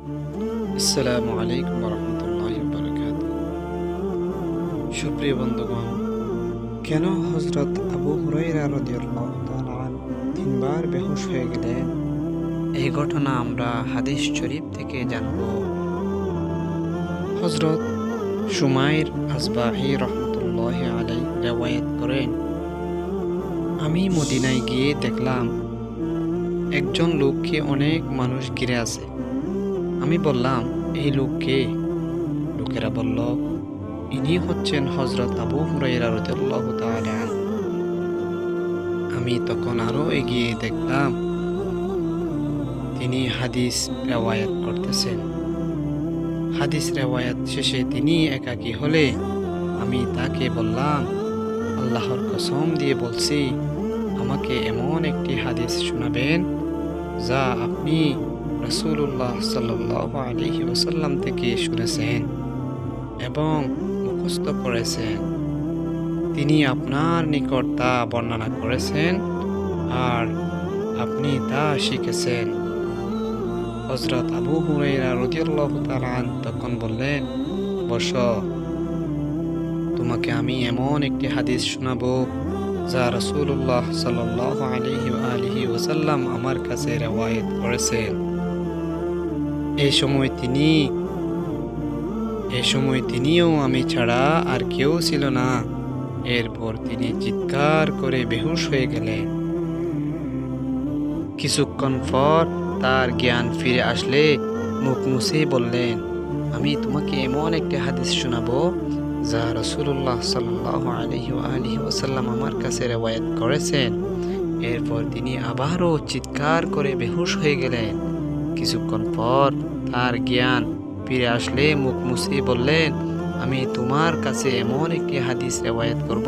আসসালামু আলাইকুম রহমতুল্লাহ বারাকাত। সুপ্রিয় বন্ধুগণ, কেন হজরত আবু হুরায়রা রাদিয়াল্লাহু তাআলা আনহু তিনবার বেহুশ হয়ে গেলেন? এই ঘটনা আমরা হাদিস শরীফ থেকে জানব। হজরত সুমাইর আসবাহি রহমতুল্লাহ আলাইহি রিওয়ায়াত করেন, আমি মদিনায় গিয়ে দেখলাম একজন লোককে অনেক মানুষ ঘিরে আছে। আমি বললাম, এই লোককে? লোকেরা বলল, ইনি হচ্ছেন হজরত আবু হুরায়রা রাদিয়াল্লাহু তাআলা আনহু। আমি তখন আরো এগিয়ে দেখলাম তিনি হাদিস রেওয়ায়াত করতেছেন। হাদিস রেওয়ায়াত শেষে তিনি একাকী হলে আমি তাকে বললাম, আল্লাহর কসম দিয়ে বলছি, আমাকে এমন একটি হাদিস শোনাবেন যা আপনি রাসূলুল্লাহ সাল্লাল্লাহু আলাইহি ওয়াসাল্লাম থেকে শুনেছেন এবং মুখস্থ করেছেন। তিনি আপনার নিকট তা বর্ণনা করেছেন আর আপনি তা শিখেছেন। হযরত আবু হুরায়রা রাদিয়াল্লাহু তাআলা আনহু তখন বললেন, বসো, তোমাকে আমি এমন একটি হাদিস শোনাবো যা রাসূলুল্লাহ সাল্লাল্লাহু আলাইহি ওয়াসাল্লাম আমার কাছে রিওয়ায়াত করেছেন। এই সময় তিনিও আমি ছাড়া আর কেউ ছিল না। এরপর তিনি চিৎকার করে বেহুশ হয়ে গেলেন। কিছুক্ষণ পর তার জ্ঞান ফিরে আসলে মুখ মুছে বললেন, আমি তোমাকে এমন একটি হাদিস শোনাবো যা রাসূলুল্লাহ সাল্লাল্লাহু আলাইহি ওয়াসাল্লাম আমার কাছে রিওয়ায়াত করেছেন। এরপর তিনি আবারও চিৎকার করে বেহুশ হয়ে গেলেন। কিছুক্ষণ পর তার জ্ঞান ফিরে আসলে মুখ মুছে বললেন, আমি তোমার কাছে এমন একটি হাদিস রিওয়ায়াত করব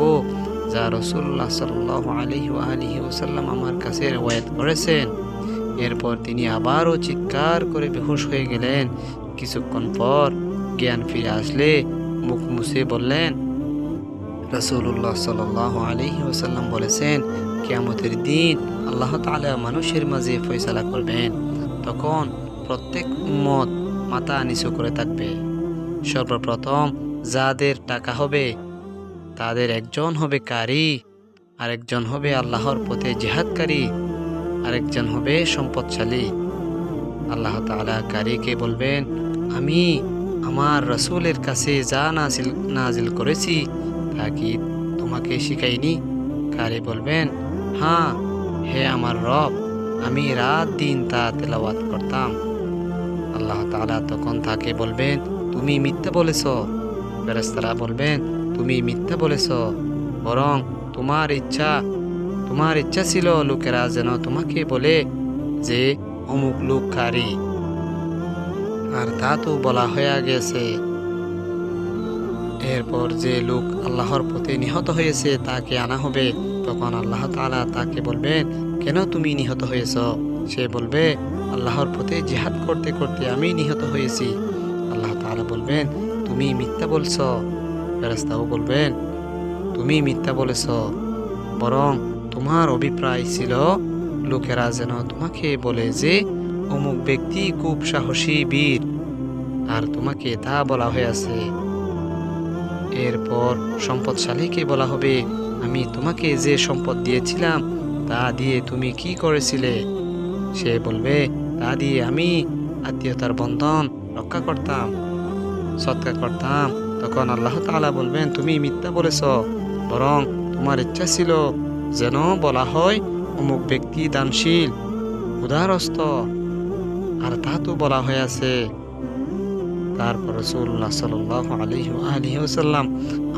যা রাসূলুল্লাহ সাল্লাল্লাহু আলাইহি ওয়াসাল্লাম আমার কাছে রিওয়ায়াত করেছেন। এরপর তিনি আবারও চিৎকার করে বেহুশ হয়ে গেলেন। কিছুক্ষণ পর জ্ঞান ফিরে আসলে মুখ মুছে বললেন, রাসূলুল্লাহ সাল্লাল্লাহু আলাইহি ওয়াসাল্লাম বলেছেন, কিয়ামতের দিন আল্লাহ তাআলা মানুষের মাঝে ফয়সালা করবেন। তখন প্রত্যেক উম্মত মাথা নিচু করে থাকবে। সর্বপ্রথম যাদের টাকা হবে তাদের একজন হবে কারি, আরেকজন হবে আল্লাহর পথে জিহাদকারী, আরেকজন হবে সম্পদশালী। আল্লাহ তাআলা কারিকে বলবেন, আমি আমার রাসূলের কাছে যা নাজিল করেছি তা কি তোমাকে শিখাইনি? কারি বলবেন, হ্যাঁ হে আমার রব, আমি রাত দিন তা তেলাওয়াত করতাম। আল্লাহ তাআলা তখন তাকে বলবেন, তুমি মিথ্যা বলেছ। ফেরেশতারা বলবেন, তুমি মিথ্যা বলেছ, বরং তোমার ইচ্ছা ছিল লোকেরা যেন তোমাকে বলে যে অমুক লোক কারি, আর তা তো বলা হয়ে গেছে। এরপর যে লোক আল্লাহর পথে নিহত হয়েছে তাকে আনা হবে। তখন আল্লাহ তাআলা তাকে বলবেন, কেন তুমি নিহত হয়েছ? সে বলবে, আল্লাহর পথে জিহাদ করতে করতে আমি নিহত হয়েছি। আল্লাহ তাআলা বলবেন, তুমি মিথ্যা বলছ। ফেরেশতাও বলবেন, তুমি মিথ্যা বলেছ, বরং তোমার অভিপ্রায় ছিল লোকেরা যেন তোমাকে বলে যে অমুক ব্যক্তি খুব সাহসী বীর, আর তোমাকে তা বলা হয়েছে। এরপর সম্পদশালীকে বলা হবে, আমি তোমাকে যে সম্পদ দিয়েছিলাম তা দিয়ে তুমি কি করেছিলে? সে বলবে, তা দিয়ে আমি আত্মীয়তার বন্ধন রক্ষা করতাম, সৎকার করতাম। তখন আল্লাহ তাআলা বলবেন, তুমি মিথ্যা বলেছ, বরং তোমার ইচ্ছা ছিল যেন বলা হয় অমুক ব্যক্তি দানশীল, উদারস্থ, আর তা তো বলা হয়েছে। তারপর রাসূলুল্লাহ সাল্লাল্লাহু আলাইহি ওয়াসাল্লাম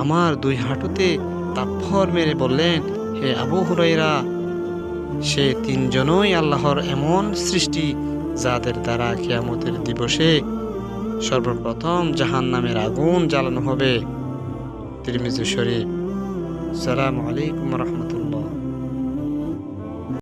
আমার দুই হাঁটুতে থাপ্পড় মেরে বললেন, হে আবু হুরায়রা, সে তিনজনই আল্লাহর এমন সৃষ্টি যাদের দ্বারা কিয়ামতের দিবসে সর্বপ্রথম জাহান্নামের আগুন জ্বালানো হবে। তিরমিজি শরীফ। আসসালামু আলাইকুম ওয়া রাহমাতুল্লাহ।